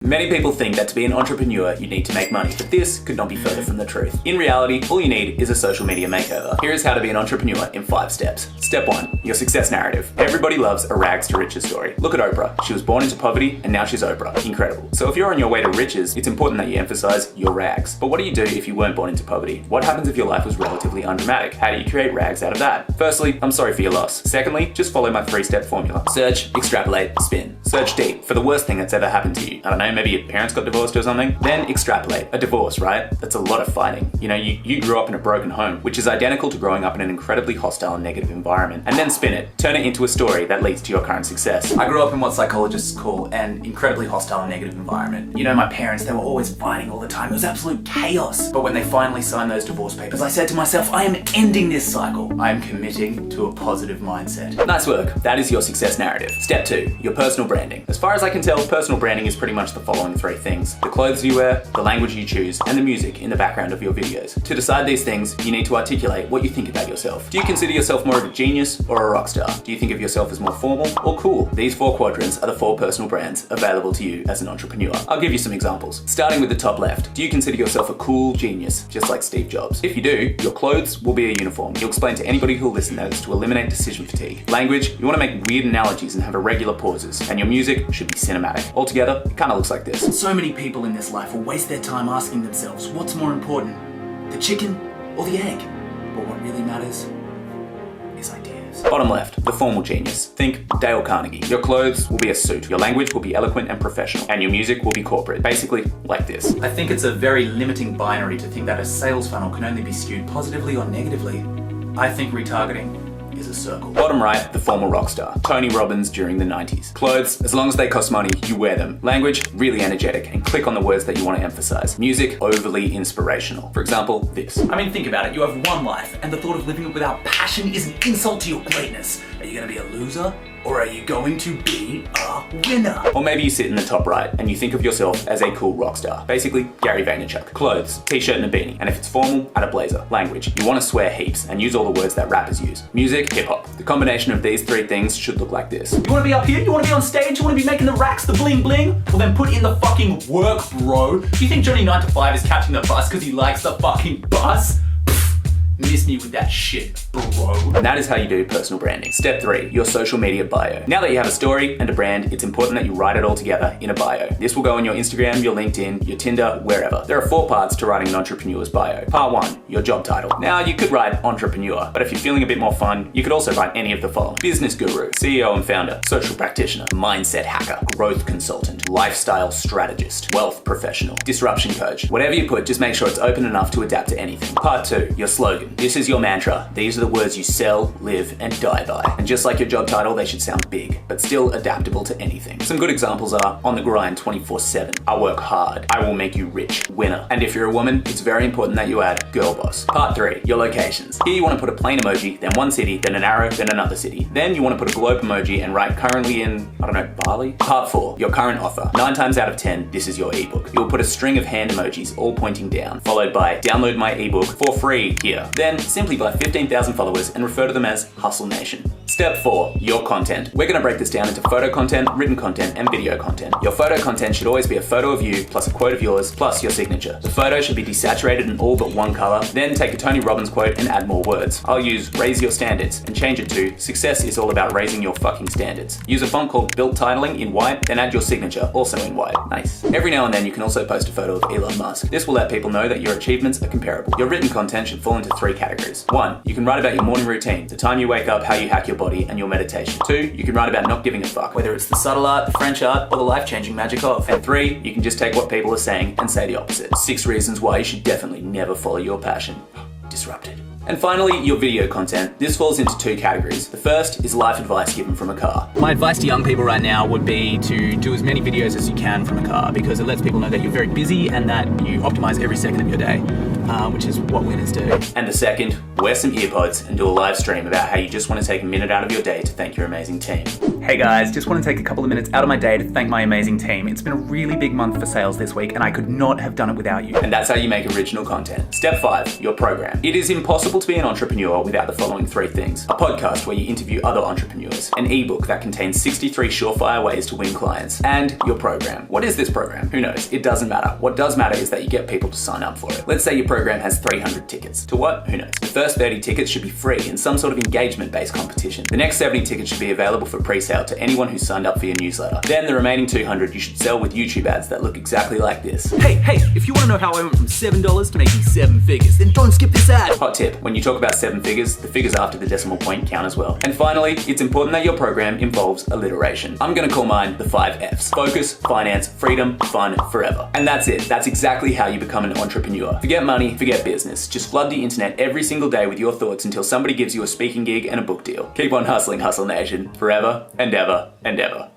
Many people think that to be an entrepreneur, you need to make money, but this could not be further from the truth. In reality, all you need is a social media makeover. Here is how to be an entrepreneur in 5 steps. Step 1, your success narrative. Everybody loves a rags to riches story. Look at Oprah. She was born into poverty and now she's Oprah. Incredible. So if you're on your way to riches, it's important that you emphasize your rags. But what do you do if you weren't born into poverty? What happens if your life was relatively undramatic? How do you create rags out of that? Firstly, I'm sorry for your loss. Secondly, just follow my 3-step formula. Search, extrapolate, spin. Search deep for the worst thing that's ever happened to you. I don't know, maybe your parents got divorced or something. Then extrapolate. A divorce, right? That's a lot of fighting. You know, you grew up in a broken home, which is identical to growing up in an incredibly hostile and negative environment. And then spin it. Turn it into a story that leads to your current success. I grew up in what psychologists call an incredibly hostile and negative environment. You know, my parents, they were always fighting all the time. It was absolute chaos. But when they finally signed those divorce papers, I said to myself, I am ending this cycle. I am committing to a positive mindset. Nice work. That is your success narrative. Step 2, your personal branding. As far as I can tell, personal branding is pretty much the following 3 things. The clothes you wear, the language you choose, and the music in the background of your videos. To decide these things, you need to articulate what you think about yourself. Do you consider yourself more of a genius or a rock star? Do you think of yourself as more formal or cool? These 4 quadrants are the 4 personal brands available to you as an entrepreneur. I'll give you some examples. Starting with the top left, do you consider yourself a cool genius, just like Steve Jobs? If you do, your clothes will be a uniform. You'll explain to anybody who'll listen that it's to eliminate decision fatigue. Language, you want to make weird analogies and have irregular pauses. And your music should be cinematic. Altogether, it kind of looks like this. So many people in this life will waste their time asking themselves, what's more important, the chicken or the egg? But what really matters is ideas. Bottom left, the formal genius. Think Dale Carnegie. Your clothes will be a suit, your language will be eloquent and professional, and your music will be corporate. Basically, like this. I think it's a very limiting binary to think that a sales funnel can only be skewed positively or negatively. I think retargeting is a circle. Bottom right, the formal rock star. Tony Robbins during the 90s. Clothes, as long as they cost money, you wear them. Language, really energetic, and click on the words that you want to emphasize. Music, overly inspirational. For example, this. I mean, think about it. You have one life, and the thought of living it without passion is an insult to your greatness. Are you gonna be a loser? Or are you going to be a winner? Or maybe you sit in the top right and you think of yourself as a cool rock star. Basically, Gary Vaynerchuk. Clothes, t-shirt and a beanie. And if it's formal, add a blazer. Language, you want to swear heaps and use all the words that rappers use. Music, hip hop. The combination of these 3 things should look like this. You want to be up here? You want to be on stage? You want to be making the racks, the bling bling? Well then put in the fucking work, bro. Do you think Johnny 9 to 5 is catching the bus because he likes the fucking bus? Miss me with that shit, bro. And that is how you do personal branding. Step 3, your social media bio. Now that you have a story and a brand, it's important that you write it all together in a bio. This will go on your Instagram, your LinkedIn, your Tinder, wherever. There are 4 parts to writing an entrepreneur's bio. Part 1, your job title. Now you could write entrepreneur, but if you're feeling a bit more fun, you could also write any of the following. Business guru, CEO and founder, social practitioner, mindset hacker, growth consultant, lifestyle strategist, wealth professional, disruption coach. Whatever you put, just make sure it's open enough to adapt to anything. Part 2, your slogan. This is your mantra. These are the words you sell, live, and die by. And just like your job title, they should sound big, but still adaptable to anything. Some good examples are on the grind 24/7. I work hard. I will make you rich. Winner. And if you're a woman, it's very important that you add girl boss. Part 3, your locations. Here you want to put a plane emoji, then one city, then an arrow, then another city. Then you want to put a globe emoji and write currently in, I don't know, Bali? Part 4, your current offer. 9 times out of 10, this is your ebook. You'll put a string of hand emojis all pointing down, followed by download my ebook for free here. Then simply buy 15,000 followers and refer to them as Hustle Nation. Step 4, your content. We're gonna break this down into photo content, written content, and video content. Your photo content should always be a photo of you, plus a quote of yours, plus your signature. The photo should be desaturated in all but one color. Then take a Tony Robbins quote and add more words. I'll use raise your standards and change it to success is all about raising your fucking standards. Use a font called built titling in white, then add your signature, also in white. Nice. Every now and then you can also post a photo of Elon Musk. This will let people know that your achievements are comparable. Your written content should fall into 3 categories. 1, you can write about your morning routine, the time you wake up, how you hack your body, and your meditation. 2, you can write about not giving a fuck, whether it's the subtle art, the French art, or the life-changing magic of. And 3, you can just take what people are saying and say the opposite. 6 reasons why you should definitely never follow your passion. Disrupted. And finally, your video content. This falls into 2 categories. The first is life advice given from a car. My advice to young people right now would be to do as many videos as you can from a car, because it lets people know that you're very busy and that you optimize every second of your day, which is what winners do. And the second, wear some earpods and do a live stream about how you just want to take a minute out of your day to thank your amazing team. Hey guys, just want to take a couple of minutes out of my day to thank my amazing team. It's been a really big month for sales this week and I could not have done it without you. And that's how you make original content. Step 5, your program. It is impossible to be an entrepreneur without the following 3 things. A podcast where you interview other entrepreneurs, an ebook that contains 63 surefire ways to win clients, and your program. What is this program? Who knows? It doesn't matter. What does matter is that you get people to sign up for it. Let's say your program has 300 tickets. To what? Who knows? The first 30 tickets should be free in some sort of engagement-based competition. The next 70 tickets should be available for pre-sale to anyone who signed up for your newsletter. Then the remaining 200 you should sell with YouTube ads that look exactly like this. Hey, if you want to know how I went from $7 to making 7 figures, then don't skip this ad. Hot tip, when you talk about 7 figures, the figures after the decimal point count as well. And finally, it's important that your program involves alliteration. I'm gonna call mine the 5 Fs. Focus, finance, freedom, fun, forever. And that's it. That's exactly how you become an entrepreneur. Forget money, forget business. Just flood the internet every single day with your thoughts until somebody gives you a speaking gig and a book deal. Keep on hustling, Hustle Nation, forever and ever and ever.